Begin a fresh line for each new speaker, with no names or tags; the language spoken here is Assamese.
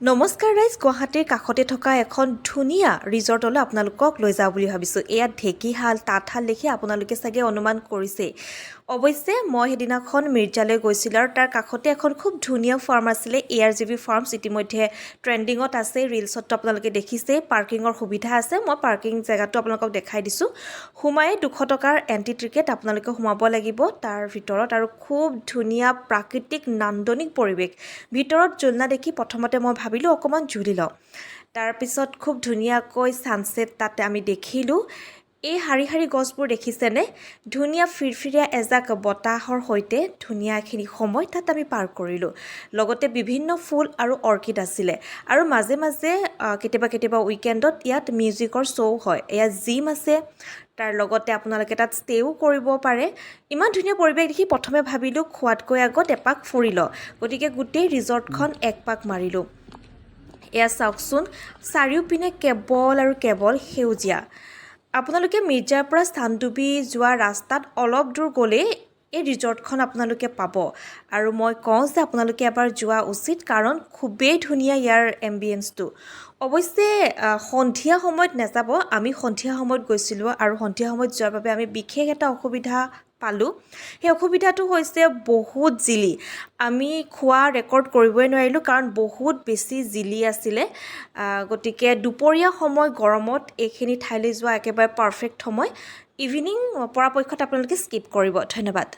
নমস্কাৰ ৰাইজ, গুৱাহাটীৰ কাষতে থকা এখন ধুনীয়া ৰিজৰ্টলৈ আপোনালোকক লৈ যাওঁ বুলি ভাবিছোঁ। এয়া ঢেকীহাল, তাঁতশাল দেখি আপোনালোকে চাগে অনুমান কৰিছেই। অৱশ্যে মই সেইদিনাখন মিৰ্জালৈ গৈছিলোঁ আৰু তাৰ কাষতে এখন খুব ধুনীয়া ফাৰ্ম আছিলে, ARJB ফাৰ্মছ। ইতিমধ্যে ট্ৰেণ্ডিঙত আছে, ৰিলচতো আপোনালোকে দেখিছেই। পাৰ্কিঙৰ সুবিধা আছে, মই পাৰ্কিং জেগাটো আপোনালোকক দেখাই দিছোঁ। সোমাই 200 টকাৰ এণ্ট্ৰি টিকেট আপোনালোকে সোমাব লাগিব তাৰ ভিতৰত। আৰু খুব ধুনীয়া প্ৰাকৃতিক নান্দনিক পৰিৱেশ। ভিতৰত জোলনা দেখি প্ৰথমতে মই ভাবিলোঁ অকণমান জুলি লওঁ। তাৰপিছত খুব ধুনীয়াকৈ ছানছেট তাতে আমি দেখিলোঁ। এই শাৰী শাৰী গছবোৰ দেখিছেনে? ধুনীয়া ফিৰফিৰীয়া এজাক বতাহৰ সৈতে ধুনীয়া এখিনি সময় তাত আমি পাৰ কৰিলোঁ। লগতে বিভিন্ন ফুল আৰু অৰ্কিড আছিলে। আৰু মাজে মাজে কেতিয়াবা উইকেণ্ডত ইয়াত মিউজিকৰ শ্ব' হয়। এয়া জিম আছে, তাৰ লগতে আপোনালোকে তাত ষ্টেও কৰিব পাৰে। ইমান ধুনীয়া পৰিৱেশ দেখি প্ৰথমে ভাবিলোঁ খোৱাতকৈ আগত এপাক ফুৰি লওঁ। গতিকে গোটেই ৰিজৰ্টখন এক পাক মাৰিলোঁ। এয়া চাওকচোন, চাৰিওপিনে কেৱল আৰু কেৱল সেউজীয়া। আপোনালোকে মিৰ্জাৰ পৰা চানডুবি যোৱা ৰাস্তাত অলপ দূৰ গ'লেই এই ৰিজৰ্টখন আপোনালোকে পাব। আৰু মই কওঁ যে আপোনালোকে এবাৰ যোৱা উচিত, কাৰণ খুবেই ধুনীয়া ইয়াৰ এম্বিয়েঞ্চটো। অৱশ্যে সন্ধিয়া সময়ত নাযাব। আমি সন্ধিয়া সময়ত গৈছিলোঁ আৰু সন্ধিয়া সময়ত যোৱাৰ বাবে আমি বিশেষ এটা অসুবিধা পালোঁ। সেই অসুবিধাটো হৈছে বহুত জিলি। আমি খোৱা ৰেকৰ্ড কৰিবই নোৱাৰিলোঁ, কাৰণ বহুত বেছি জিলি আছিলে। গতিকে দুপৰীয়া সময় গৰমত এইখিনি ঠাইলৈ যোৱা একেবাৰে পাৰফেক্ট সময়। ইভিনিং পৰাপক্ষত আপোনালোকে স্কিপ কৰিব। ধন্যবাদ।